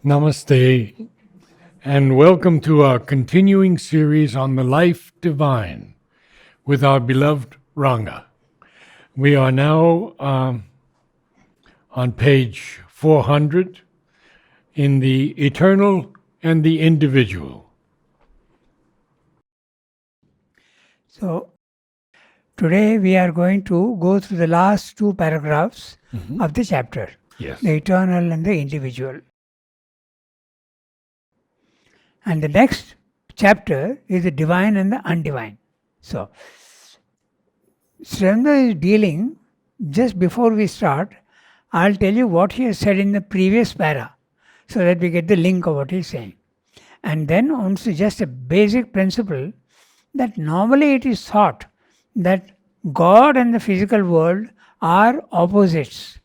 Namaste, and welcome to our continuing series on the life divine with our beloved Ranga. We are now on page 400 in the eternal and the individual. So, today we are going to go through the last two paragraphs of the chapter, Yes. the eternal and the individual. And the next chapter is the divine and the undivine. So, Srenda is dealing, just before we start, I'll tell you what he has said in the previous para, so that we get the link of what he's saying. And then also just a basic principle that normally it is thought that God and the physical world are opposites,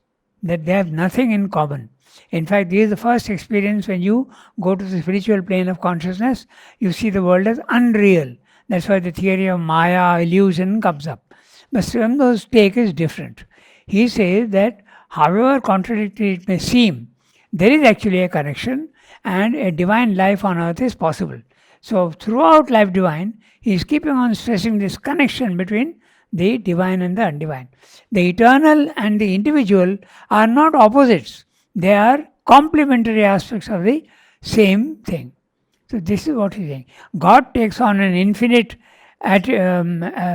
that they have nothing in common. In fact, this is the first experience when you go to the spiritual plane of consciousness, you see the world as unreal. That's why the theory of Maya, illusion comes up. But Srimdo's take is different. He says that however contradictory it may seem, there is actually a connection and a divine life on earth is possible. So throughout Life Divine, he is keeping on stressing this connection between the divine and the undivine. The eternal and the individual are not opposites. They are complementary aspects of the same thing. So this is what he's saying. God takes on an infinite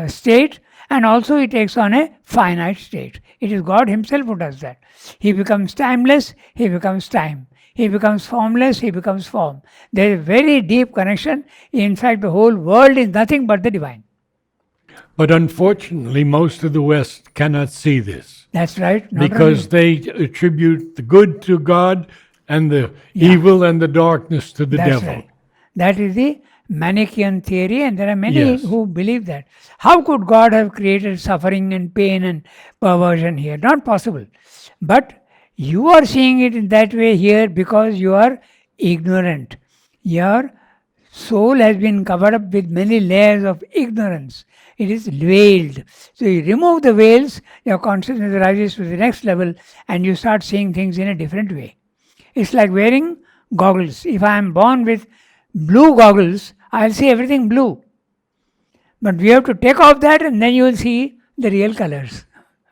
state, and also he takes on a finite state. It is God himself who does that. He becomes timeless, he becomes time. He becomes formless, he becomes form. There is a very deep connection. In fact, the whole world is nothing but the divine. But unfortunately, most of the West cannot see this. That's right. Because they attribute the good to God and the evil and the darkness to the devil. Right. That is the Manichaean theory, and there are many who believe that. How could God have created suffering and pain and perversion here? Not possible. But you are seeing it in that way here because you are ignorant. Your soul has been covered up with many layers of ignorance. It is veiled. So you remove the veils, your consciousness rises to the next level and you start seeing things in a different way. It's like wearing goggles. If I am born with blue goggles, I'll see everything blue. But we have to take off that and then you will see the real colors.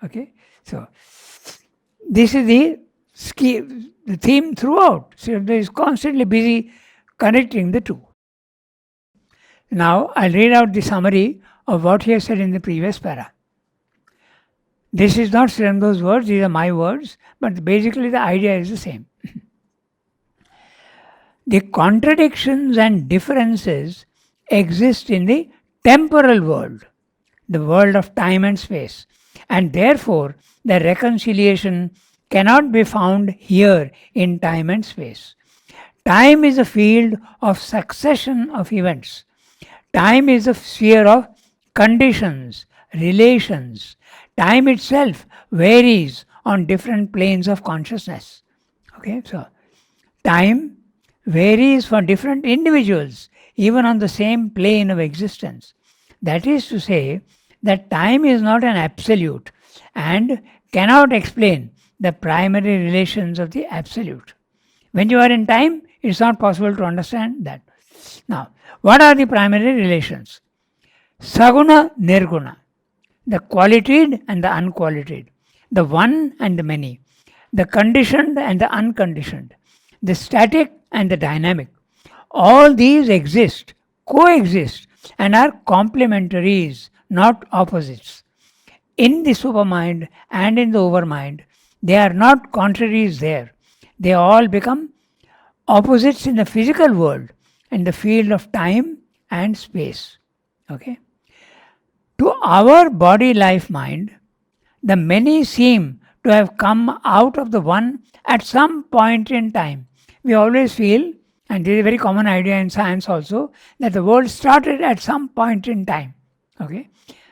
Okay? So, this is the theme throughout. Srivda is constantly busy connecting the two. Now, I'll read out the summary of what he has said in the previous para. This is not Srivda's words, these are my words, but basically the idea is the same. The contradictions and differences exist in the temporal world, the world of time and space, and therefore the reconciliation cannot be found here in time and space. Time is a field of succession of events. Time is a sphere of conditions, relations. Time itself varies on different planes of consciousness. Okay, so time varies for different individuals, even on the same plane of existence. That is to say, that time is not an absolute and cannot explain the primary relations of the absolute. When you are in time, it's not possible to understand that. Now, what are the primary relations? Saguna, Nirguna, the qualified and the unqualified, the one and the many, the conditioned and the unconditioned, the static and the dynamic. All these exist, coexist, and are complementaries, not opposites. In the supermind and in the overmind, they are not contraries there. They all become opposites in the physical world, in the field of time and space. Okay? To our body, life, mind, the many seem to have come out of the one at some point in time. We always feel, and this is a very common idea in science also, that the world started at some point in time. Okay?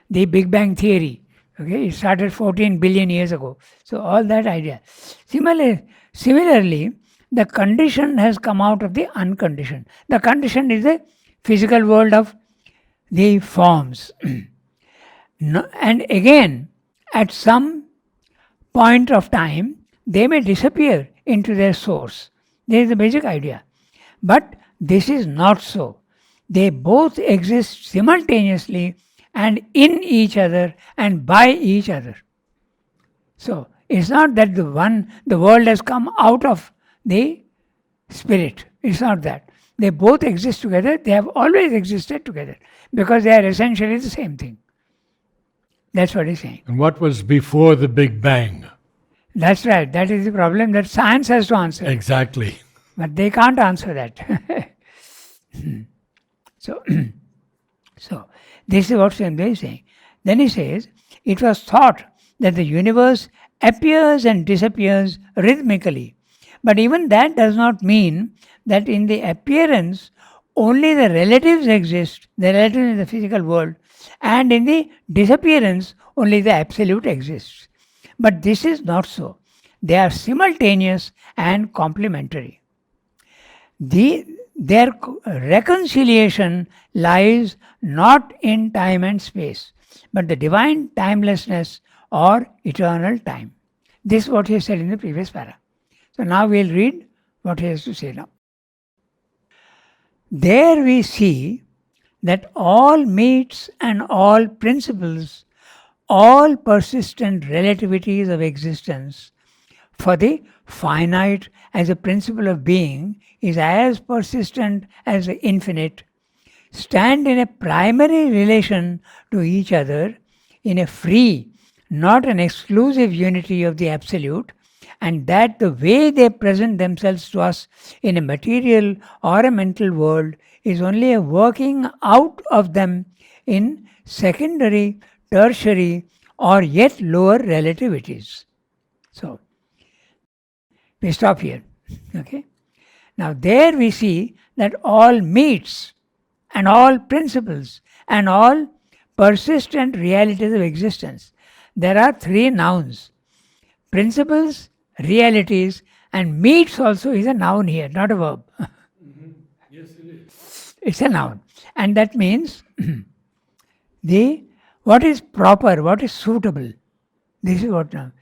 The Big Bang theory. Okay? It started 14 billion years ago. So all that idea. Similarly, the conditioned has come out of the unconditioned. The conditioned is the physical world of the forms. And again, at some point of time, they may disappear into their source. There is the basic idea. But this is not so. They both exist simultaneously and in each other and by each other. So it's not that the world has come out of the spirit. It's not that. They both exist together. They have always existed together because they are essentially the same thing. That's what he's saying. And what was before the Big Bang? That's right. That is the problem that science has to answer. Exactly. But they can't answer that. So, so this is what Swamdev is saying. Then he says, it was thought that the universe appears and disappears rhythmically. But even that does not mean that in the appearance only the relatives exist, the relatives in the physical world, and in the disappearance only the absolute exists. But this is not so. They are simultaneous and complementary. Their reconciliation lies not in time and space, but the divine timelessness or eternal time. This is what he said in the previous para. So now we'll read what he has to say now. There we see that all meats and all principles, all persistent relativities of existence, for the finite as a principle of being is as persistent as the infinite, stand in a primary relation to each other in a free, not an exclusive unity of the absolute, and that the way they present themselves to us in a material or a mental world is only a working out of them in secondary, tertiary, or yet lower relativities. So, we stop here. Okay. Now, there we see that all meats and all principles and all persistent realities of existence. There are three nouns: principles, realities, and meats also is a noun here, not a verb. Yes, it is. It's a noun. And that means what is proper, what is suitable. This is what now.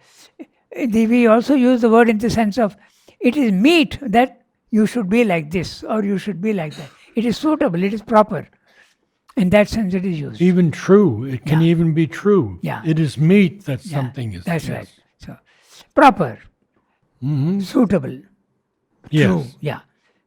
We also use the word in the sense of it is meet that you should be like this or you should be like that. It is suitable, it is proper. In that sense it is used. Even true. It can Yeah. even be true. Yeah. It is meet that Yeah, something is. That's yes. right. So proper, Mhm. suitable, Yes. true. Yeah.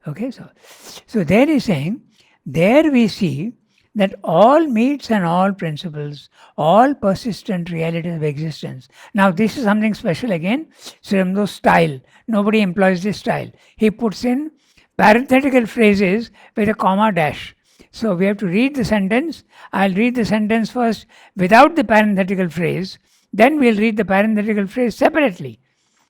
Okay, so there is saying, there we see that all meats and all principles, all persistent realities of existence. Now this is something special again. Srimdo's style. Nobody employs this style. He puts in parenthetical phrases with a comma dash. So we have to read the sentence. I'll read the sentence first without the parenthetical phrase. Then we'll read the parenthetical phrase separately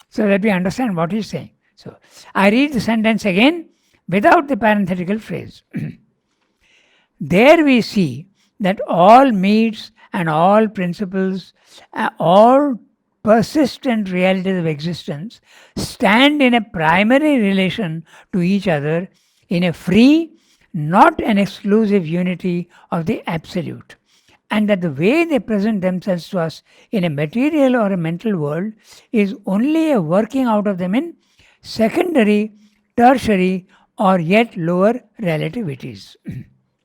so that we understand what he's saying. So I read the sentence again without the parenthetical phrase. There we see that all meats and all principles, all persistent realities of existence stand in a primary relation to each other in a free, not an exclusive unity of the absolute. And that the way they present themselves to us in a material or a mental world is only a working out of them in secondary, tertiary, or yet lower relativities.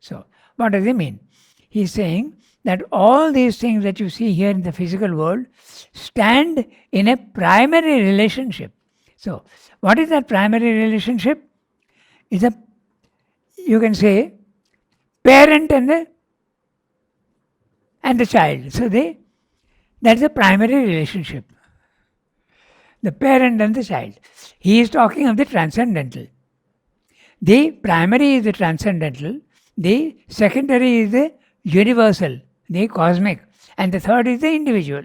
So, what does he mean? He's saying that all these things that you see here in the physical world stand in a primary relationship. So, what is that primary relationship? It's a, you can say, parent and the child. So, that's a primary relationship. The parent and the child. He is talking of the transcendental. The primary is the transcendental, the secondary is the universal, the cosmic, and the third is the individual.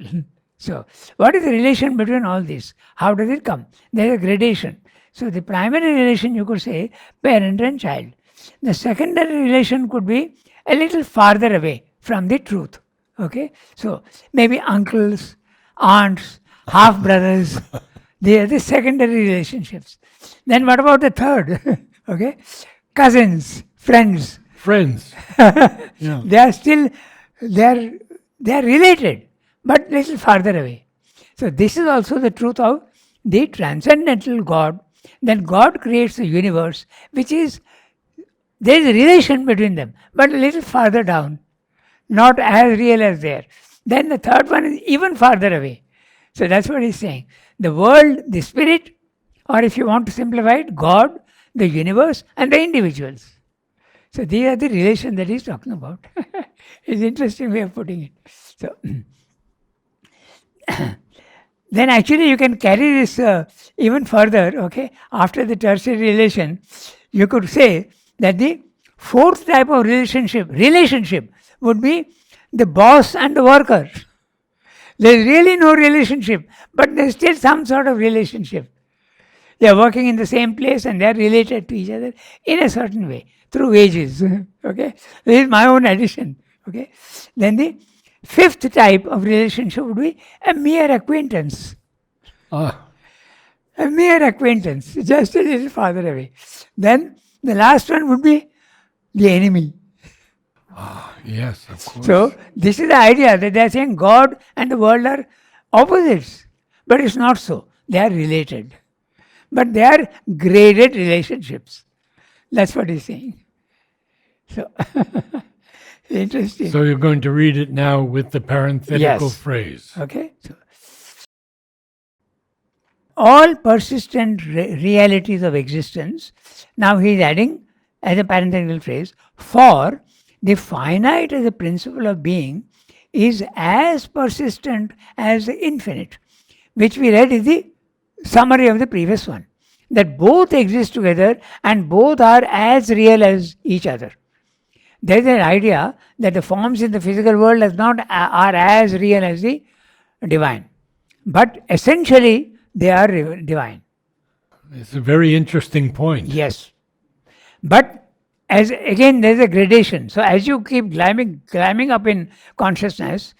So, what is the relation between all these? How does it come? There is a gradation. So, the primary relation you could say parent and child. The secondary relation could be a little farther away from the truth. Okay, so maybe uncles, aunts, half brothers. They are the secondary relationships. Then what about the third? Okay, cousins, friends. Friends. Yeah. They are still they are related, but little farther away. So this is also the truth of the transcendental God then God creates the universe, which is, there is a relation between them, but a little farther down, not as real as there. Then the third one is even farther away. So that's what he's saying. The world, the spirit, or if you want to simplify it, God, the universe, and the individuals. So these are the relations that he's talking about. It's an interesting way of putting it. So then actually you can carry this even further, okay? After the tertiary relation, you could say that the fourth type of relationship would be the boss and the worker. There's really no relationship, but there's still some sort of relationship. They are working in the same place and they are related to each other in a certain way through wages. Okay, this is my own addition. Okay, then the fifth type of relationship would be a mere acquaintance. Ah, A mere acquaintance, just a little farther away. Then the last one would be the enemy. yes, of course. So this is the idea that they are saying God and the world are opposites, but it's not so. They are related, but they are graded relationships. That's what he's saying. So interesting. So you're going to read it now with the parenthetical Yes. phrase. Okay. So, all persistent realities of existence. Now he is adding as a parenthetical phrase, for the finite as a principle of being is as persistent as the infinite, which we read is the summary of the previous one. That both exist together and both are as real as each other. There is an idea that the forms in the physical world are as real as the divine. But essentially, they are divine. It's a very interesting point. Yes. But as again, there's a gradation. So as you keep climbing up in consciousness,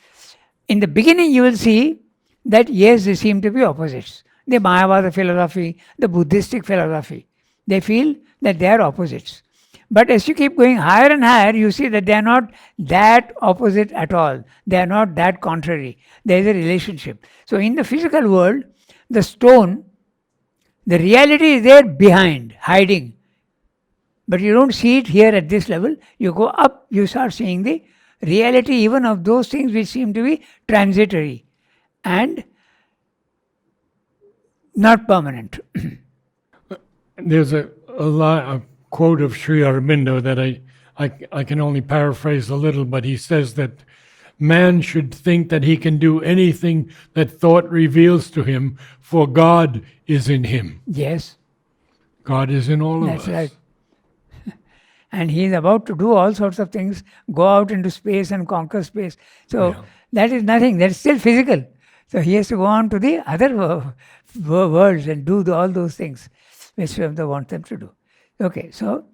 in the beginning you will see that yes, they seem to be opposites. The Mayavada philosophy, the Buddhistic philosophy, they feel that they are opposites. But as you keep going higher and higher, you see that they are not that opposite at all. They are not that contrary. There is a relationship. So in the physical world, the stone, the reality is there behind, hiding. But you don't see it here at this level. You go up, you start seeing the reality even of those things which seem to be transitory and not permanent. There's a quote of Sri Aurobindo that I can only paraphrase a little, but he says that man should think that he can do anything that thought reveals to him, for God is in him. Yes. God is in all of us. That's right. And he is about to do all sorts of things, go out into space and conquer space. So that is nothing, that's still physical. So he has to go on to the other worlds and do all those things which they want them to do. Okay, so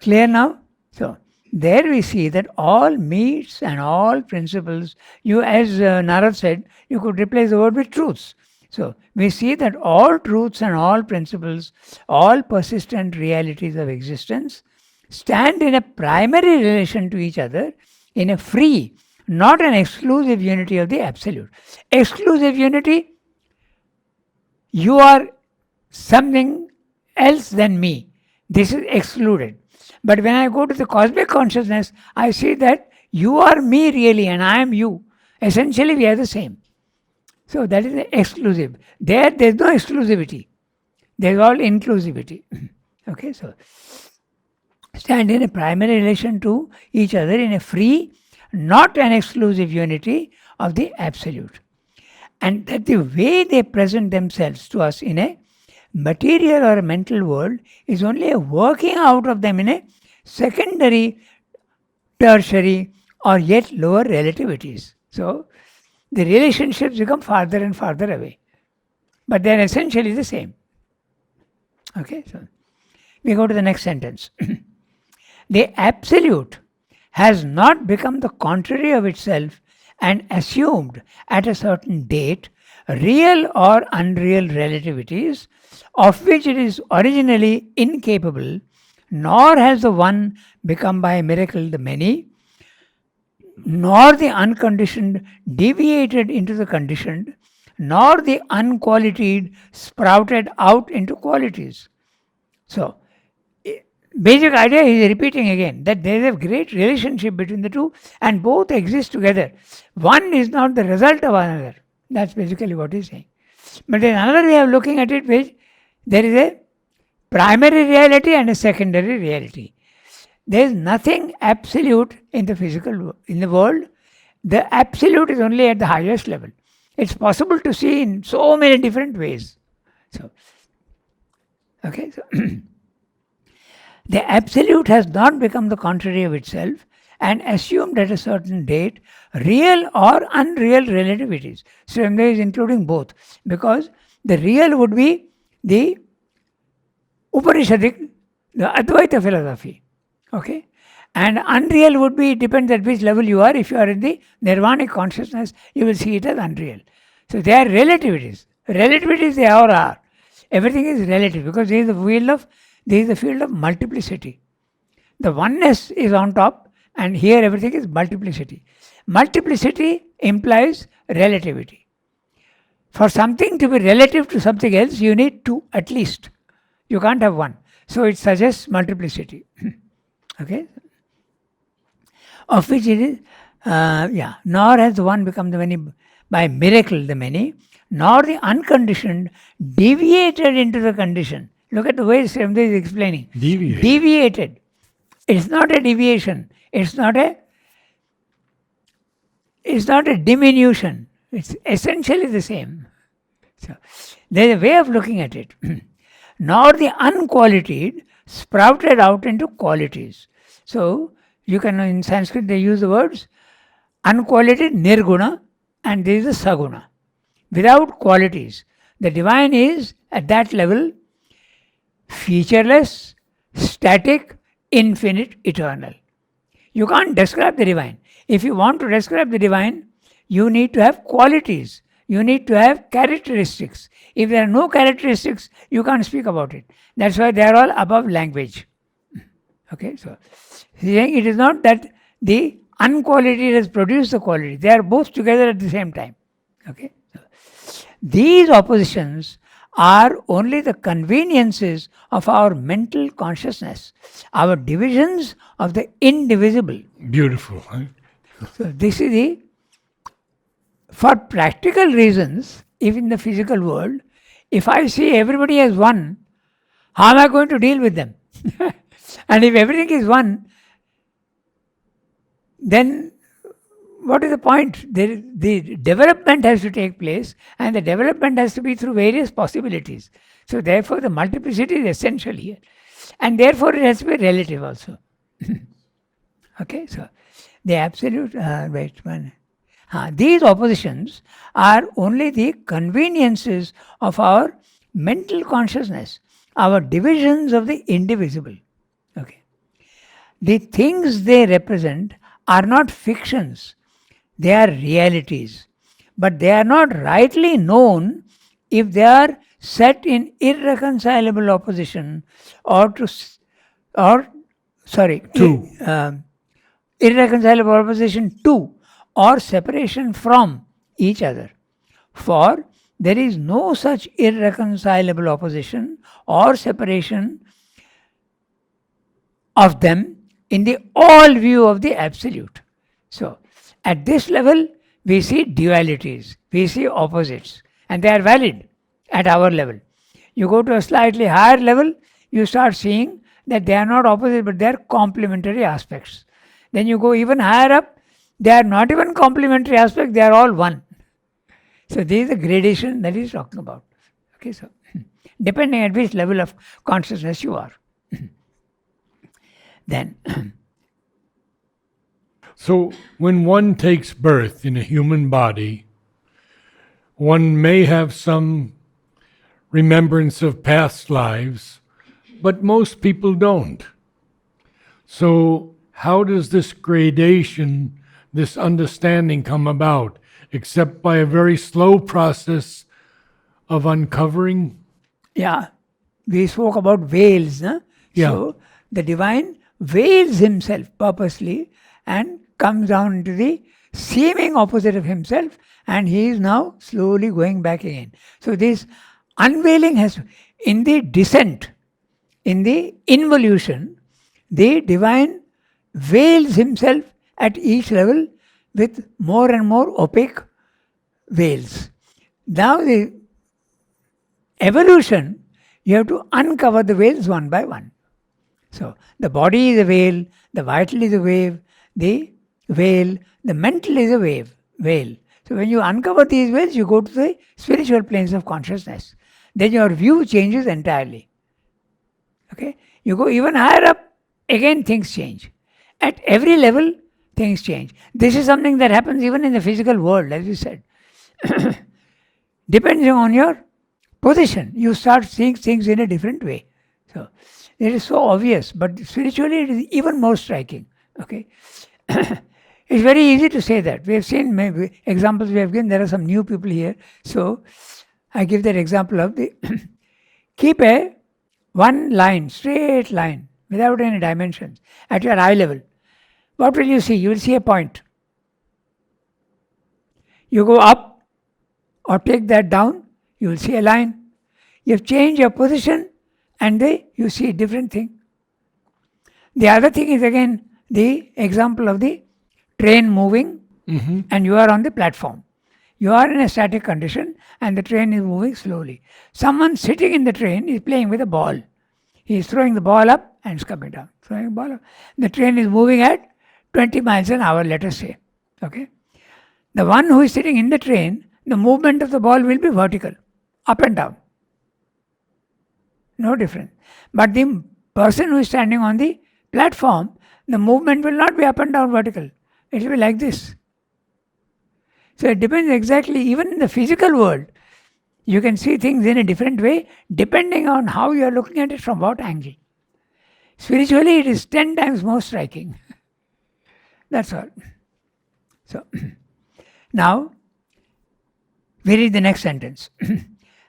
clear now? So there we see that all meats and all principles, as Narad said, you could replace the word with truths. So we see that all truths and all principles, all persistent realities of existence stand in a primary relation to each other in a free, not an exclusive unity of the absolute. Exclusive unity, you are something else than me. This is excluded. But when I go to the cosmic consciousness, I see that you are me really and I am you. Essentially, we are the same. So that is exclusive. There's no exclusivity. There's all inclusivity. Okay, so stand in a primary relation to each other in a free, not an exclusive unity of the absolute. And that the way they present themselves to us in a material or a mental world is only a working out of them in a secondary, tertiary, or yet lower relativities. So the relationships become farther and farther away. But they are essentially the same. Okay, so we go to the next sentence. The absolute has not become the contrary of itself and assumed at a certain date real or unreal relativities of which it is originally incapable, nor has the one become by a miracle the many, nor the unconditioned deviated into the conditioned, nor the unqualified sprouted out into qualities. So, basic idea is repeating again that there is a great relationship between the two and both exist together. One is not the result of another. That's basically what he's saying. But there's another way of looking at it, which there is a primary reality and a secondary reality. There is nothing absolute in the world. The absolute is only at the highest level. It's possible to see in so many different ways. So, okay, so the absolute has not become the contrary of itself and assumed at a certain date real or unreal relativities. So, there is including both, because the real would be the Upanishadic, the Advaita philosophy. Okay? And unreal would be, depends at which level you are. If you are in the nirvanic consciousness, you will see it as unreal. So they are relativities. Relativities they all are. Everything is relative because there is the field of multiplicity. The oneness is on top, and here everything is multiplicity. Multiplicity implies relativity. For something to be relative to something else, you need two at least. You can't have one. So it suggests multiplicity. Okay? Of which it is, nor has the one become the many by miracle the many, nor the unconditioned deviated into the condition. Look at the way Srimad is explaining. Deviated. It's not a deviation. It's not a diminution. It's essentially the same. So there's a way of looking at it. Nor the unqualified sprouted out into qualities. So you can, in Sanskrit they use the words unqualified nirguna and there is a saguna. Without qualities. The divine is at that level featureless, static, infinite, eternal. You can't describe the divine. If you want to describe the divine, you need to have qualities. You need to have characteristics. If there are no characteristics, you can't speak about it. That's why they are all above language. Okay, so he's saying it is not that the unqualified has produced the quality. They are both together at the same time. Okay, so these oppositions are only the conveniences of our mental consciousness, our divisions of the indivisible. Beautiful. Huh? So this is for practical reasons, if in the physical world, if I see everybody as one, how am I going to deal with them? And if everything is one, then what is the point? The development has to take place, and the development has to be through various possibilities. So therefore the multiplicity is essential here. And therefore it has to be relative also. Okay, so the absolute, these oppositions are only the conveniences of our mental consciousness, our divisions of the indivisible. Okay. The things they represent are not fictions, they are realities. But they are not rightly known if they are set in irreconcilable opposition irreconcilable opposition to or separation from each other. For there is no such irreconcilable opposition or separation of them in the all view of the absolute. So, at this level, we see dualities, we see opposites, and they are valid at our level. You go to a slightly higher level, you start seeing that they are not opposite, but they are complementary aspects. Then you go even higher up, they are not even complementary aspects, they are all one. So, this is the gradation that he is talking about. Okay, so depending at which level of consciousness you are. Then, so when one takes birth in a human body, one may have some remembrance of past lives, but most people don't. So how does this gradation, this understanding come about, except by a very slow process of uncovering? Yeah, we spoke about veils. Huh? Yeah. So the divine veils himself purposely and comes down into the seeming opposite of himself and he is now slowly going back again. So this unveiling has, in the descent, in the involution, the divine veils himself at each level with more and more opaque veils. Now the evolution, you have to uncover the veils one by one. So the body is a veil, the vital is a wave, the veil, the mental is a veil. So when you uncover these veils, you go to the spiritual planes of consciousness. Then your view changes entirely. Okay? You go even higher up, again things change. At every level, things change. This is something that happens even in the physical world, as we said. Depending on your position, you start seeing things in a different way. So it is so obvious, but spiritually it is even more striking. Okay, it's very easy to say that. We have seen maybe examples we have given. There are some new people here, so I give that example of the keep a one line, straight line, without any dimensions, at your eye level. What will you see? You will see a point. You go up or take that down, you will see a line. You have changed your position and you see a different thing. The other thing is again the example of the train moving and you are on the platform. You are in a static condition and the train is moving slowly. Someone sitting in the train is playing with a ball. He is throwing the ball up and it's coming down. Throwing the ball up. The train is moving at 20 miles an hour, let us say. Okay. The one who is sitting in the train, the movement of the ball will be vertical, up and down. No difference. But the person who is standing on the platform, the movement will not be up and down vertical. It will be like this. So it depends exactly, even in the physical world, you can see things in a different way depending on how you are looking at it from what angle. Spiritually, it is 10 times more striking. That's all. So, now, we read the next sentence.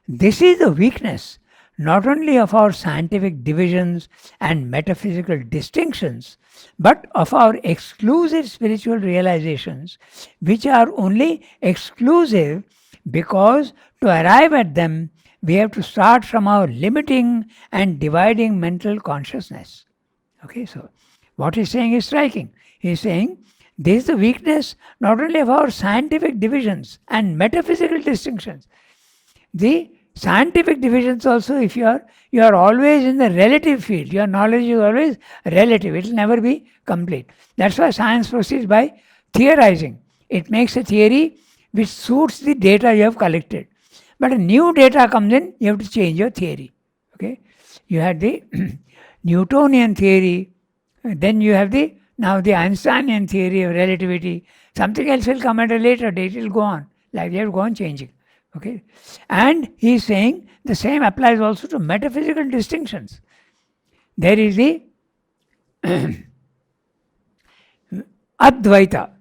This is the weakness not only of our scientific divisions and metaphysical distinctions, but of our exclusive spiritual realizations, which are only exclusive because to arrive at them, we have to start from our limiting and dividing mental consciousness. Okay, so what he's saying is striking. He's saying this is the weakness not only of our scientific divisions and metaphysical distinctions. The scientific divisions also, if you are always in the relative field, your knowledge is always relative, it will never be complete. That's why science proceeds by theorizing. It makes a theory which suits the data you have collected. But a new data comes in, you have to change your theory. Okay, you had the Newtonian theory, then you have the Einsteinian theory of relativity. Something else will come at a later date, it will go on. Like they have gone changing. Okay, and he is saying the same applies also to metaphysical distinctions. There is the Advaita,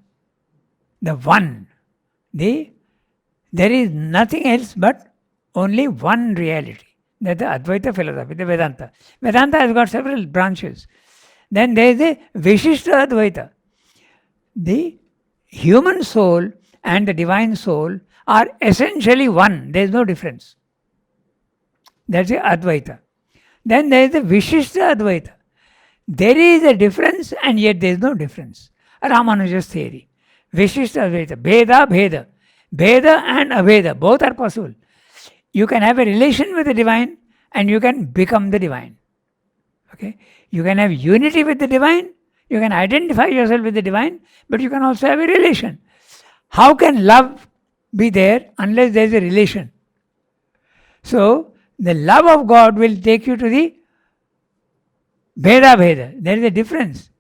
the one. There is nothing else but only one reality. That's the Advaita philosophy, the Vedanta. Vedanta has got several branches. Then there is the Vishishta Advaita. The human soul and the divine soul are essentially one. There is no difference. That's the Advaita. Then there is the Vishishta Advaita. There is a difference and yet there is no difference. Ramanuja's theory. Vishishta Advaita. Bheda, Bheda. Bheda and Abheda, both are possible. You can have a relation with the divine and you can become the divine. Okay? You can have unity with the divine, you can identify yourself with the divine, but you can also have a relation. How can love be there unless there is a relation? So, the love of God will take you to the Bheda Bheda. There is a difference.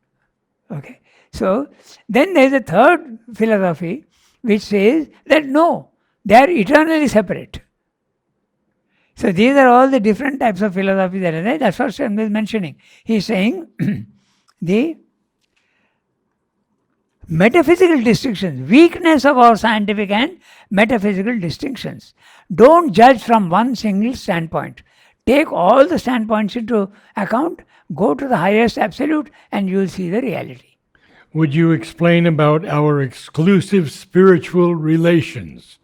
Okay. So, then there is a third philosophy which says that no, they are eternally separate. So these are all the different types of philosophy that are there. That's what Swami is mentioning. He is saying the metaphysical distinctions, weakness of our scientific and metaphysical distinctions. Don't judge from one single standpoint. Take all the standpoints into account, go to the highest absolute, and you will see the reality. would you explain about our exclusive spiritual relations?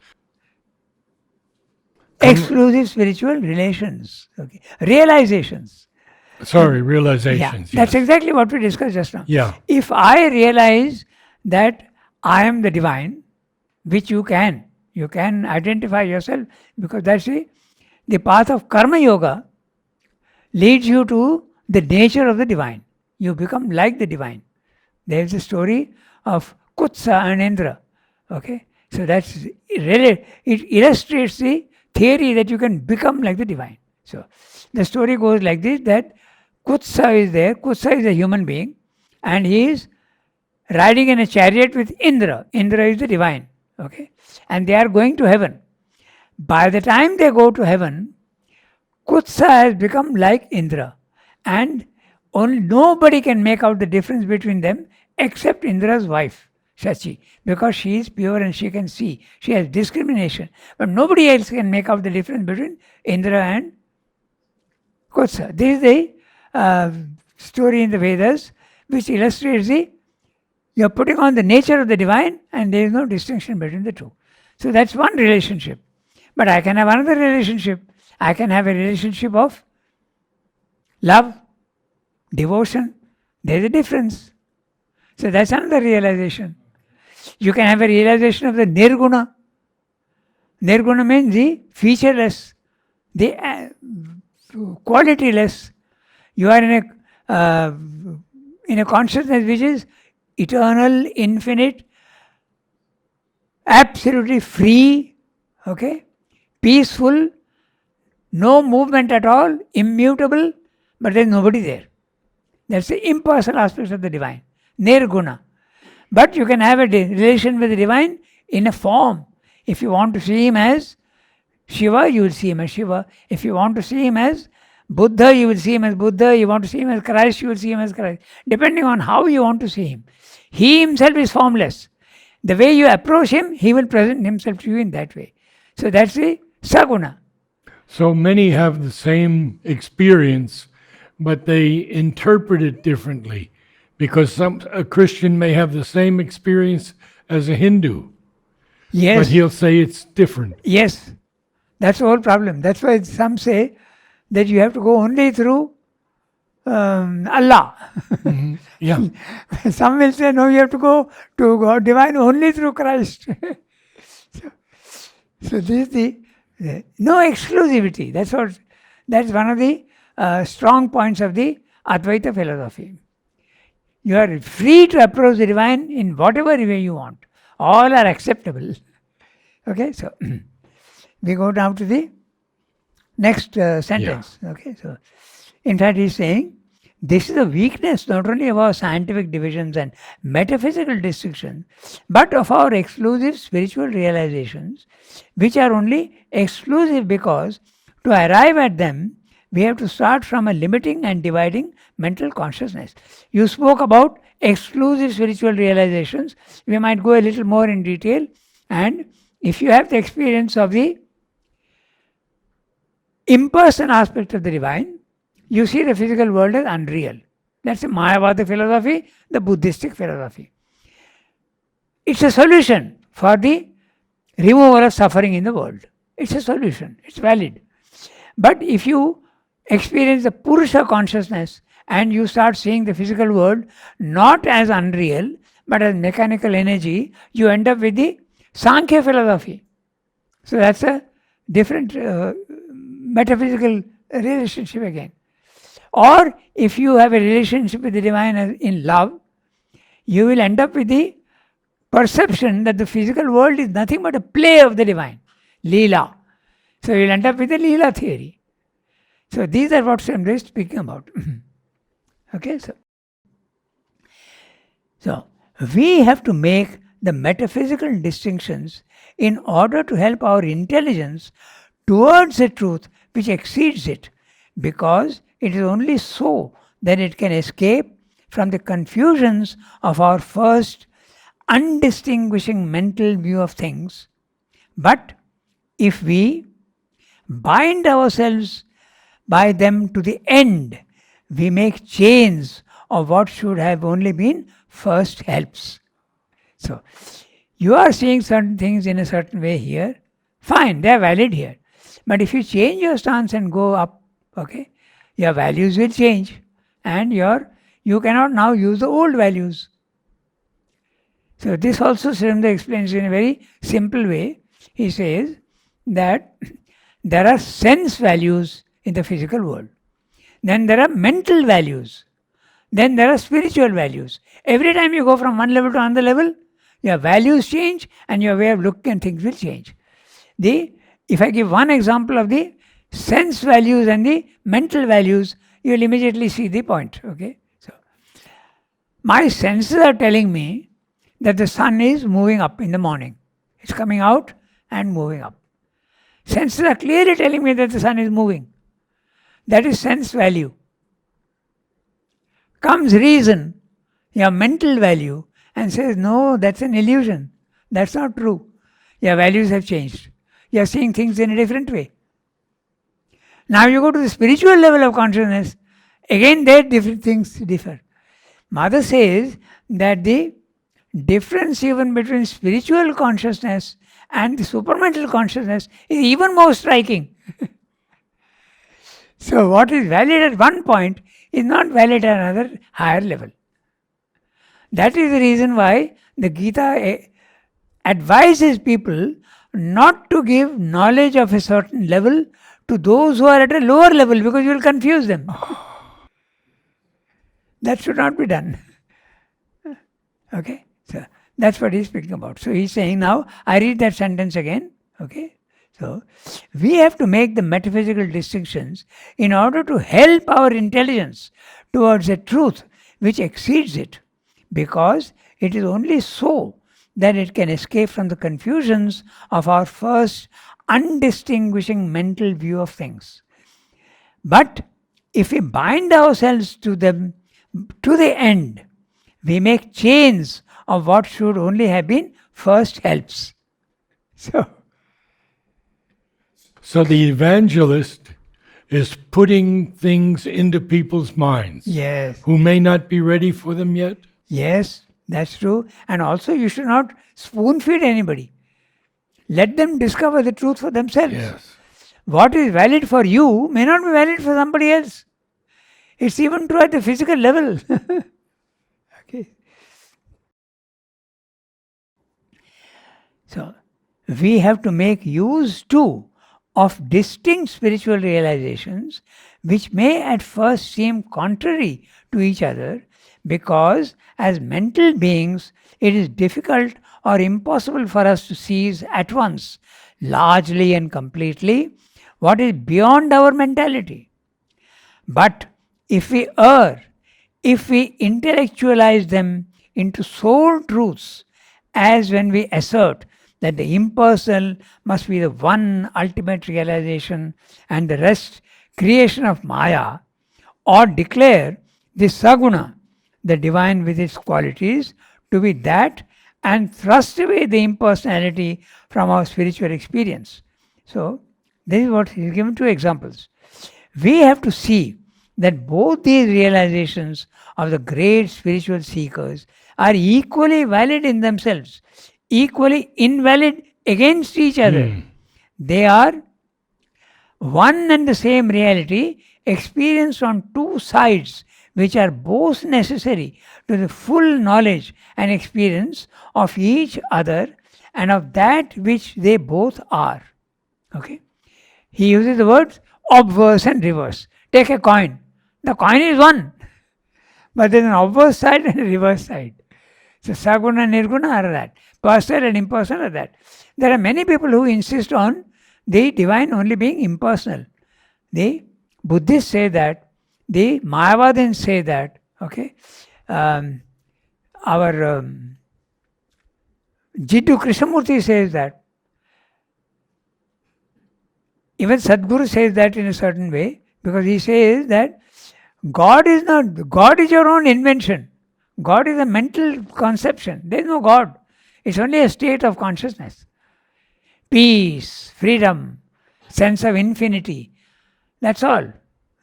Exclusive spiritual relations, okay, realizations. Sorry, Yeah, realizations. that's Yes. exactly what we discussed just now. Yeah. If I realize that I am the divine, which you can identify yourself, because that's the path of karma yoga leads you to the nature of the divine. You become like the divine. There is a story of Kutsa and Indra. Okay, so that's really, it illustrates the theory that you can become like the divine. So the story goes like this: that Kutsa is there. Kutsa is a human being, and he is riding in a chariot with Indra. Indra is the divine. Okay, and they are going to heaven. By the time they go to heaven, Kutsa has become like Indra, and only nobody can make out the difference between them except Indra's wife, Shachi, because she is pure and she can see. She has discrimination, but nobody else can make out the difference between Indra and Kutsa. This is the story in the Vedas which illustrates the you're putting on the nature of the divine, and there is no distinction between the two. So that's one relationship. But I can have another relationship. I can have a relationship of love, devotion. There's a difference. So that's another realization. You can have a realization of the nirguna. Nirguna means the featureless, the qualityless. You are in a consciousness which is eternal, infinite, absolutely free, okay, peaceful, no movement at all, immutable, but there is nobody there. That's the impersonal aspect of the divine, nirguna. But you can have a relation with the divine in a form. If you want to see him as Shiva, you will see him as Shiva. If you want to see him as Buddha, you will see him as Buddha. You want to see him as Christ, you will see him as Christ. Depending on how you want to see him. He himself is formless. The way you approach him, he will present himself to you in that way. So that's the Saguna. So many have the same experience, but they interpret it differently, because a Christian may have the same experience as a Hindu, Yes. but he'll say it's different. Yes. That's the whole problem. That's why some say that you have to go only through Allah. Yeah. Some will say, no, you have to go to God divine only through Christ. so this is the no exclusivity. That's one of the strong points of the Advaita philosophy. You are free to approach the divine in whatever way you want. All are acceptable. Okay, so we go down to the next sentence. Okay, so in fact he's saying, this is a weakness not only of our scientific divisions and metaphysical distinctions, but of our exclusive spiritual realizations, which are only exclusive because to arrive at them, we have to start from a limiting and dividing mental consciousness. You spoke about exclusive spiritual realizations. We might go a little more in detail. And if you have the experience of the impersonal aspect of the divine, you see the physical world as unreal. That's the Mayavada philosophy, the Buddhistic philosophy. It's a solution for the removal of suffering in the world. It's a solution. It's valid. But if you experience the Purusha consciousness and you start seeing the physical world not as unreal, but as mechanical energy, you end up with the Sankhya philosophy. So that's a different metaphysical relationship again. Or if you have a relationship with the divine in love, you will end up with the perception that the physical world is nothing but a play of the divine, Leela. So you'll end up with the Leela theory. So these are what I'm really speaking about. Okay, so we have to make the metaphysical distinctions in order to help our intelligence towards a truth which exceeds it, because it is only so that it can escape from the confusions of our first undistinguishing mental view of things. But if we bind ourselves by them to the end, we make chains of what should have only been first helps. So, you are seeing certain things in a certain way here, fine, they are valid here. But if you change your stance and go up, okay, your values will change, and you cannot now use the old values. So this also Srimda explains in a very simple way. He says that there are sense values in the physical world. Then there are mental values. Then there are spiritual values. Every time you go from one level to another level, your values change and your way of looking at things will change. If I give one example of the sense values and the mental values, you will immediately see the point. Okay, so my senses are telling me that the sun is moving up in the morning. It's coming out and moving up. Senses are clearly telling me that the sun is moving. That is sense value. Comes reason, your mental value, and says, no, that's an illusion. That's not true. Your values have changed. You are seeing things in a different way. Now you go to the spiritual level of consciousness, again there different things differ. Mother says that the difference even between spiritual consciousness and the supramental consciousness is even more striking. So what is valid at one point is not valid at another higher level. That is the reason why the Gita advises people not to give knowledge of a certain level to those who are at a lower level, because you will confuse them. That should not be done. Okay, so that's what he's speaking about. So he's saying now, I read that sentence again. Okay, so we have to make the metaphysical distinctions in order to help our intelligence towards a truth which exceeds it, because it is only so that it can escape from the confusions of our first undistinguishing mental view of things. But if we bind ourselves to them to the end, we make chains of what should only have been first helps. So the evangelist is putting things into people's minds. Yes. Who may not be ready for them yet. Yes, that's true. And also you should not spoon feed anybody. Let them discover the truth for themselves. Yes. What is valid for you may not be valid for somebody else. It's even true at the physical level. Okay. So, we have to make use too of distinct spiritual realizations which may at first seem contrary to each other, because as mental beings it is difficult or impossible for us to seize at once, largely and completely, what is beyond our mentality. But if we intellectualize them into soul truths, as when we assert that the impersonal must be the one ultimate realization and the rest creation of Maya, or declare the Saguna, the divine with its qualities, to be that, and thrust away the impersonality from our spiritual experience. So, this is what he is given two examples. We have to see that both these realizations of the great spiritual seekers are equally valid in themselves, equally invalid against each other. They are one and the same reality experienced on two sides, which are both necessary to the full knowledge and experience of each other and of that which they both are. Okay? He uses the words obverse and reverse. Take a coin. The coin is one, but there is an obverse side and a reverse side. So Saguna and Nirguna are that. Personal and impersonal are that. There are many people who insist on the divine only being impersonal. The Buddhists say that. The Mayavadins say that. Okay, our Jiddu Krishnamurti says that. Even Sadhguru says that in a certain way, because he says that God is your own invention. God is a mental conception. There is no God. It's only a state of consciousness. Peace, freedom, sense of infinity. That's all.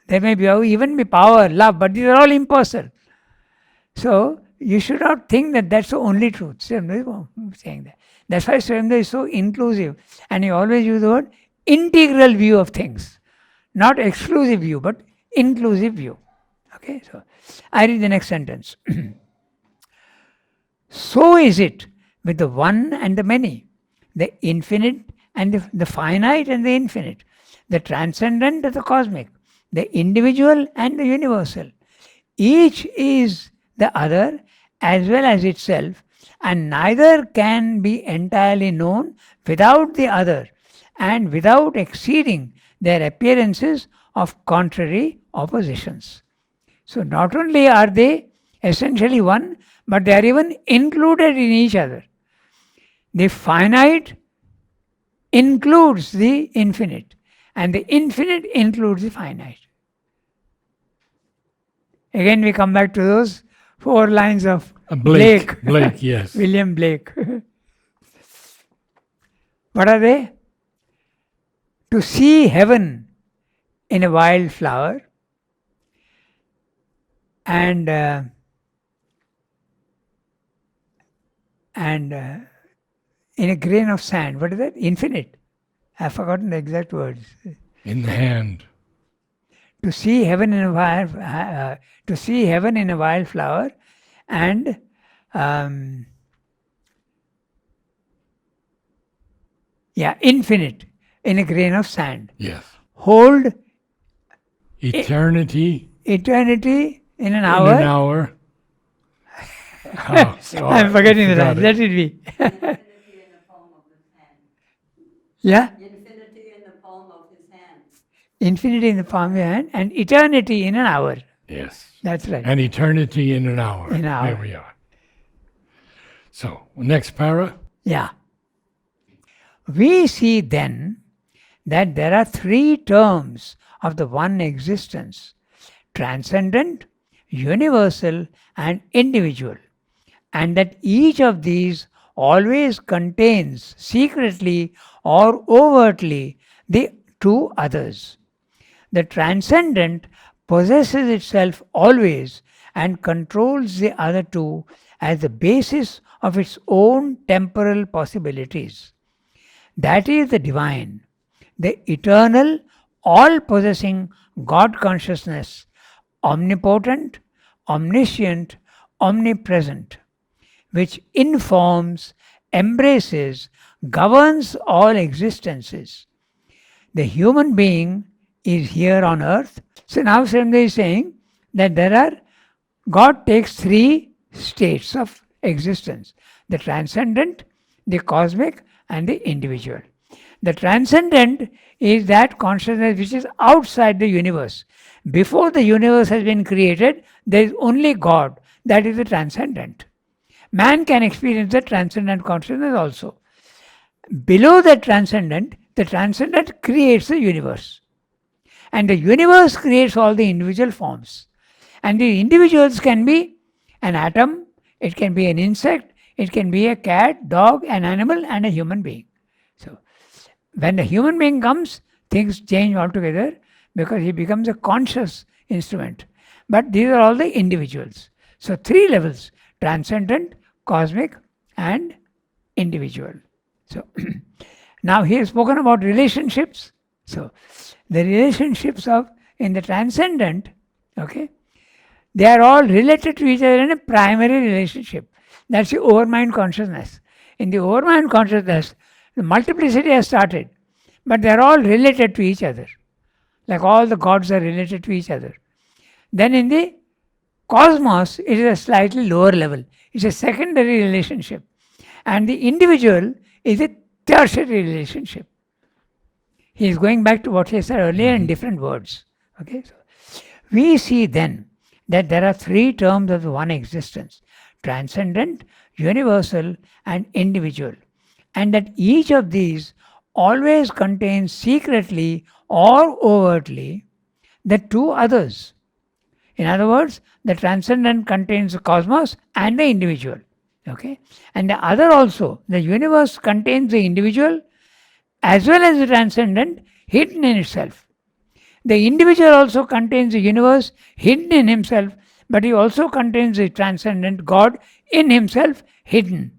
There may be even be power, love, but these are all impersonal. So you should not think that that's the only truth. Srimad is saying that. That's why Srimad is so inclusive. And he always use the word integral view of things. Not exclusive view, but inclusive view. Okay, so I read the next sentence. So is it with the one and the many, the infinite and the finite and the infinite, the transcendent and the cosmic, the individual and the universal. Each is the other as well as itself, and neither can be entirely known without the other and without exceeding their appearances of contrary oppositions. So not only are they essentially one, but they are even included in each other. The finite includes the infinite, and the infinite includes the finite. Again, we come back to those 4 lines of Blake. Blake, yes. William Blake. What are they? To see heaven in a wild flower and in a grain of sand. What is that? Infinite. I've forgotten the exact words. In the hand. To see heaven in a wild flower, and infinite in a grain of sand. Yes. Hold eternity in an hour. hour. I'm forgetting the line. Let it be. Infinity in the palm of his hand. Yeah? Infinity in the palm of his hand. Infinity in the palm of your hand and eternity in an hour. Yes. That's right. And eternity in an hour. In an hour. There we are. So, next para. Yeah. We see then that there are 3 terms of the one existence: transcendent, universal, and individual, and that each of these always contains secretly or overtly the 2 others. The transcendent possesses itself always and controls the other 2 as the basis of its own temporal possibilities. That is the divine, the eternal, all-possessing God consciousness, omnipotent, omniscient, omnipresent, which informs, embraces, governs all existences. The human being is here on earth. So now Srimad is saying that God takes 3 states of existence: the transcendent, the cosmic, and the individual. The transcendent is that consciousness which is outside the universe. Before the universe has been created, there is only God. That is the transcendent. Man can experience the transcendent consciousness also. Below the transcendent creates the universe. And the universe creates all the individual forms. And the individuals can be an atom, it can be an insect, it can be a cat, dog, an animal, and a human being. So, when the human being comes, things change altogether because he becomes a conscious instrument. But these are all the individuals. So, 3 levels: transcendent, cosmic, and individual. So, now he has spoken about relationships. So, the relationships in the transcendent, okay, they are all related to each other in a primary relationship. That's the overmind consciousness. In the overmind consciousness, the multiplicity has started, but they are all related to each other. Like all the gods are related to each other. Then in the cosmos, it is a slightly lower level. It's a secondary relationship. And the individual is a tertiary relationship. He is going back to what he said earlier in different words. Okay, so we see then that there are 3 terms of the one existence: transcendent, universal, and individual, and that each of these always contains secretly or overtly the 2 others. In other words, the transcendent contains the cosmos and the individual. Okay, and the other also, the universe contains the individual as well as the transcendent hidden in itself. The individual also contains the universe hidden in himself, but he also contains the transcendent God in himself hidden.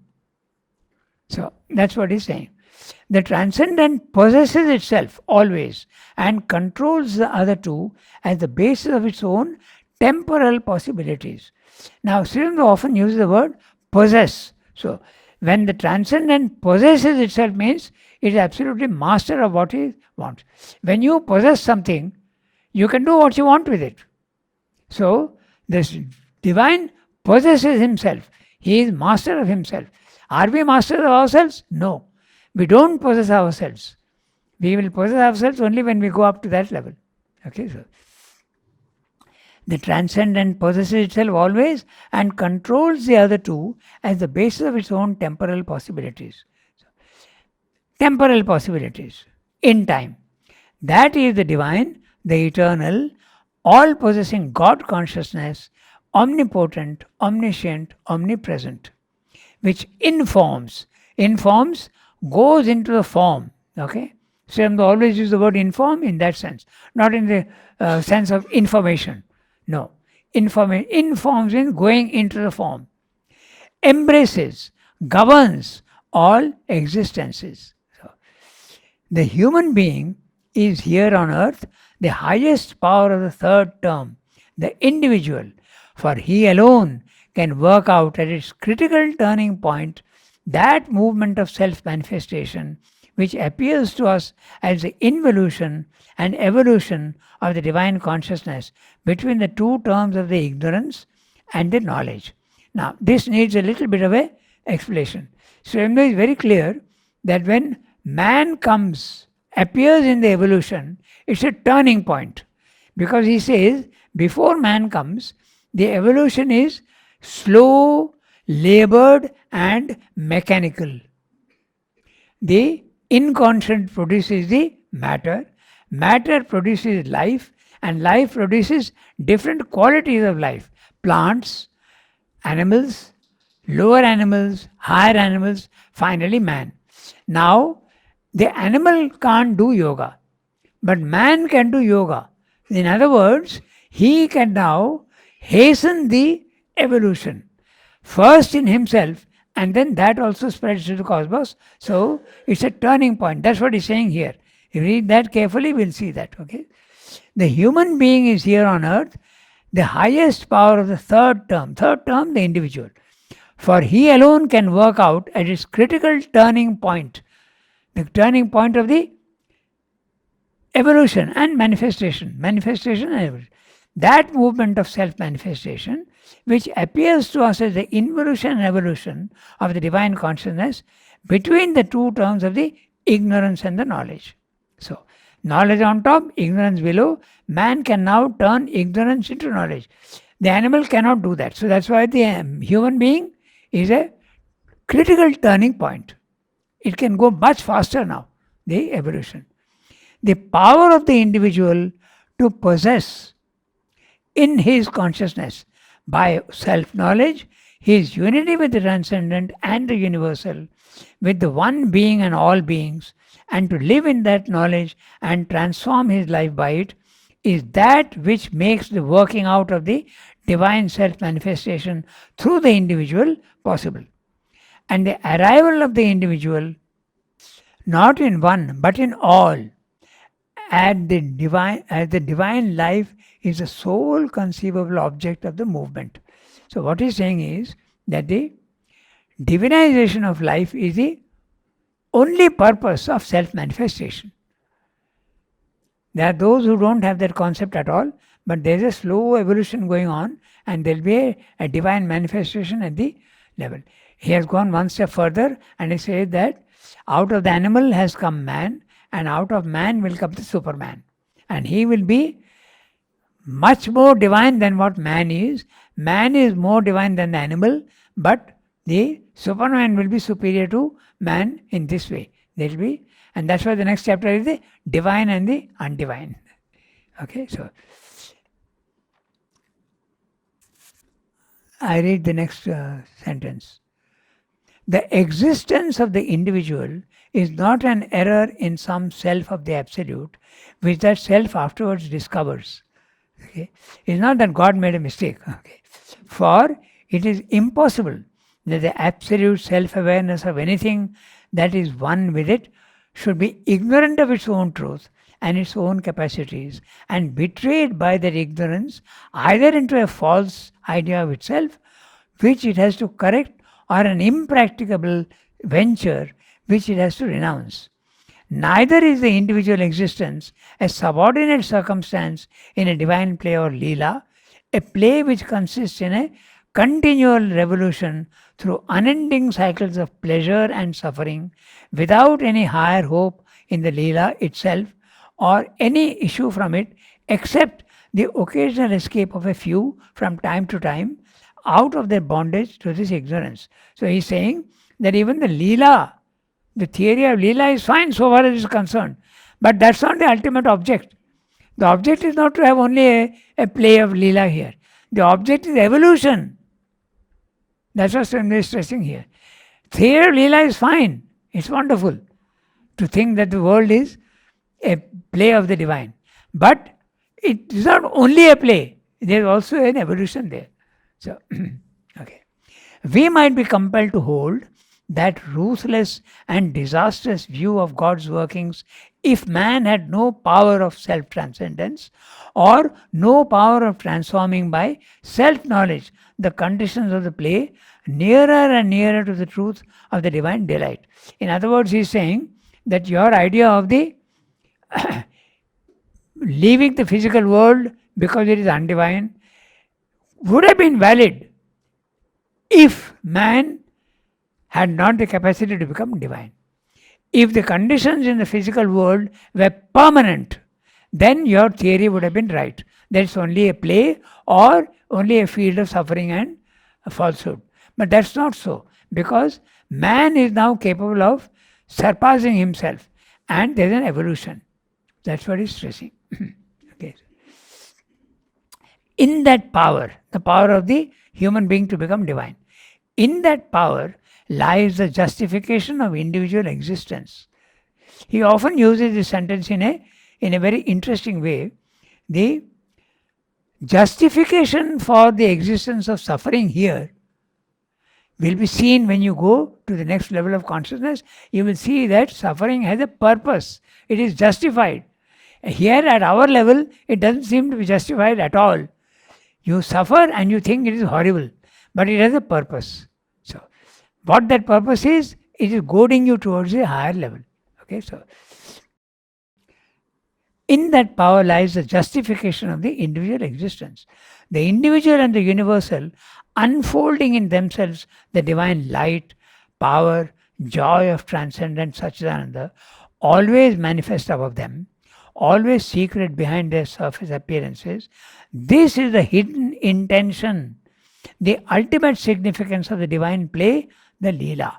So that's what he's saying. The transcendent possesses itself always and controls the other two as the basis of its own temporal possibilities. Now, Sri Aurobindo often uses the word possess. So, when the transcendent possesses itself means it is absolutely master of what it wants. When you possess something, you can do what you want with it. So, this divine possesses himself. He is master of himself. Are we masters of ourselves? No. We don't possess ourselves. We will possess ourselves only when we go up to that level. Okay, so the transcendent possesses itself always and controls the other two as the basis of its own temporal possibilities. Temporal possibilities in time. That is the divine, the eternal, all possessing God consciousness, omnipotent, omniscient, omnipresent, which informs, goes into the form. Okay? So I always use the word inform in that sense, not in the sense of information. No. Informs in going into the form. Embraces, governs all existences. So, the human being is here on earth the highest power of the third term, the individual, for he alone can work out at its critical turning point that movement of self-manifestation which appears to us as the involution and evolution of the divine consciousness between the two terms of the ignorance and the knowledge. Now, this needs a little bit of a explanation. So, Aurobindo is very clear that when man appears in the evolution, it's a turning point. Because he says, before man comes, the evolution is slow, labored, and mechanical. The inconscient produces the matter produces life, and life produces different qualities of life. Plants, animals, lower animals, higher animals, finally man. Now, the animal can't do yoga, but man can do yoga. In other words, he can now hasten the evolution. First in himself, and then that also spreads to the cosmos. So it's a turning point. That's what he's saying here. If you read that carefully, we'll see that. Okay. The human being is here on earth, the highest power of the third term, the individual. For he alone can work out at its critical turning point, the turning point of the evolution and manifestation. Manifestation and evolution. That movement of self-manifestation, which appears to us as the involution and evolution of the divine consciousness between the two terms of the ignorance and the knowledge. So, knowledge on top, ignorance below. Man can now turn ignorance into knowledge. The animal cannot do that. So, that's why the human being is a critical turning point. It can go much faster now, the evolution. The power of the individual to possess in his consciousness by self-knowledge his unity with the transcendent and the universal, with the one being and all beings, and to live in that knowledge and transform his life by it, is that which makes the working out of the divine self-manifestation through the individual possible. And the arrival of the individual, not in one but in all, as the divine life is the sole conceivable object of the movement. So what he's saying is that the divinization of life is the only purpose of self-manifestation. There are those who don't have that concept at all, but there's a slow evolution going on and there'll be a divine manifestation at the level. He has gone one step further and he says that out of the animal has come man, and out of man will come the Superman. And he will be much more divine than what man is. Man is more divine than the animal, but the Superman will be superior to man in this way. There will be, and that's why the next chapter is the divine and the undivine. Okay, so I read the next sentence. The existence of the individual is not an error in some self of the absolute, which that self afterwards discovers. Okay? It's not that God made a mistake. Okay? For it is impossible that the absolute self-awareness of anything that is one with it should be ignorant of its own truth and its own capacities and betrayed by that ignorance either into a false idea of itself which it has to correct or an impracticable venture which it has to renounce. Neither is the individual existence a subordinate circumstance in a divine play or Leela, a play which consists in a continual revolution through unending cycles of pleasure and suffering without any higher hope in the Leela itself or any issue from it except the occasional escape of a few from time to time out of their bondage to this ignorance. So he's saying that even the Leela, the theory of Leela is fine so far as is concerned, but that's not the ultimate object. The object is not to have only a play of Leela here. The object is evolution. That's what Swami is stressing here. Theory of Leela is fine. It's wonderful to think that the world is a play of the divine. But it is not only a play. There is also an evolution there. So, okay. We might be compelled to hold that ruthless and disastrous view of God's workings if man had no power of self-transcendence or no power of transforming by self-knowledge the conditions of the play nearer and nearer to the truth of the divine delight. In other words, he is saying that your idea of the leaving the physical world because it is undivine would have been valid if man had not the capacity to become divine. If the conditions in the physical world were permanent, then your theory would have been right. That's only a play or only a field of suffering and falsehood. But that's not so, because man is now capable of surpassing himself and there's an evolution. That's what he's stressing. Okay. In that power, the power of the human being to become divine, in that power lies the justification of individual existence. He often uses this sentence in a very interesting way. The justification for the existence of suffering here will be seen when you go to the next level of consciousness. You will see that suffering has a purpose. It is justified. Here at our level, it doesn't seem to be justified at all. You suffer and you think it is horrible, but it has a purpose. So, what that purpose is, it is goading you towards a higher level. Okay, so in that power lies the justification of the individual existence. The individual and the universal unfolding in themselves the divine light, power, joy of transcendent Satchidananda, always manifest above them, always secret behind their surface appearances. This is the hidden intention, the ultimate significance of the divine play, the Leela.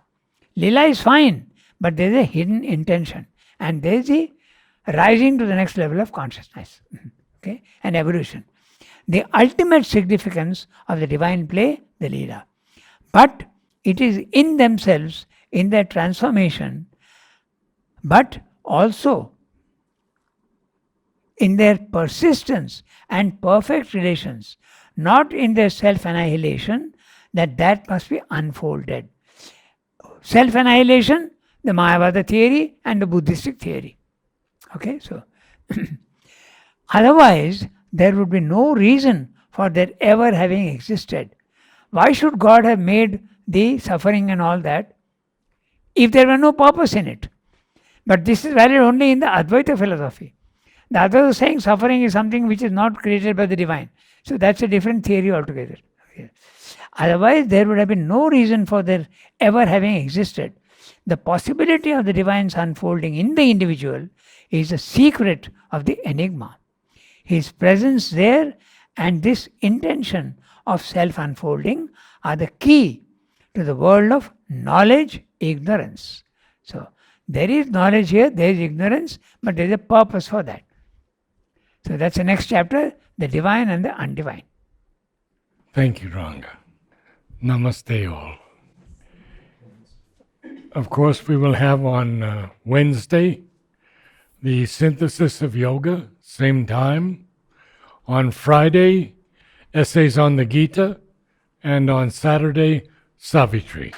Leela is fine, but there is a hidden intention, and there is the rising to the next level of consciousness, okay, and evolution. The ultimate significance of the divine play, the Leela. But it is in themselves, in their transformation, but also in their persistence and perfect relations, not in their self-annihilation, that must be unfolded. Self-annihilation, the Mayavada theory and the Buddhistic theory. Okay, so otherwise there would be no reason for their ever having existed. Why should God have made the suffering and all that if there were no purpose in it? But this is valid only in the Advaita philosophy. The others are saying suffering is something which is not created by the divine. So that's a different theory altogether. Okay. Otherwise, there would have been no reason for their ever having existed. The possibility of the divine's unfolding in the individual is the secret of the enigma. His presence there and this intention of self-unfolding are the key to the world of knowledge, ignorance. So, there is knowledge here, there is ignorance, but there is a purpose for that. So that's the next chapter, the divine and the undivine. Thank you, Ranga. Namaste all. Of course, we will have on Wednesday the synthesis of yoga, same time. On Friday, essays on the Gita, and on Saturday, Savitri.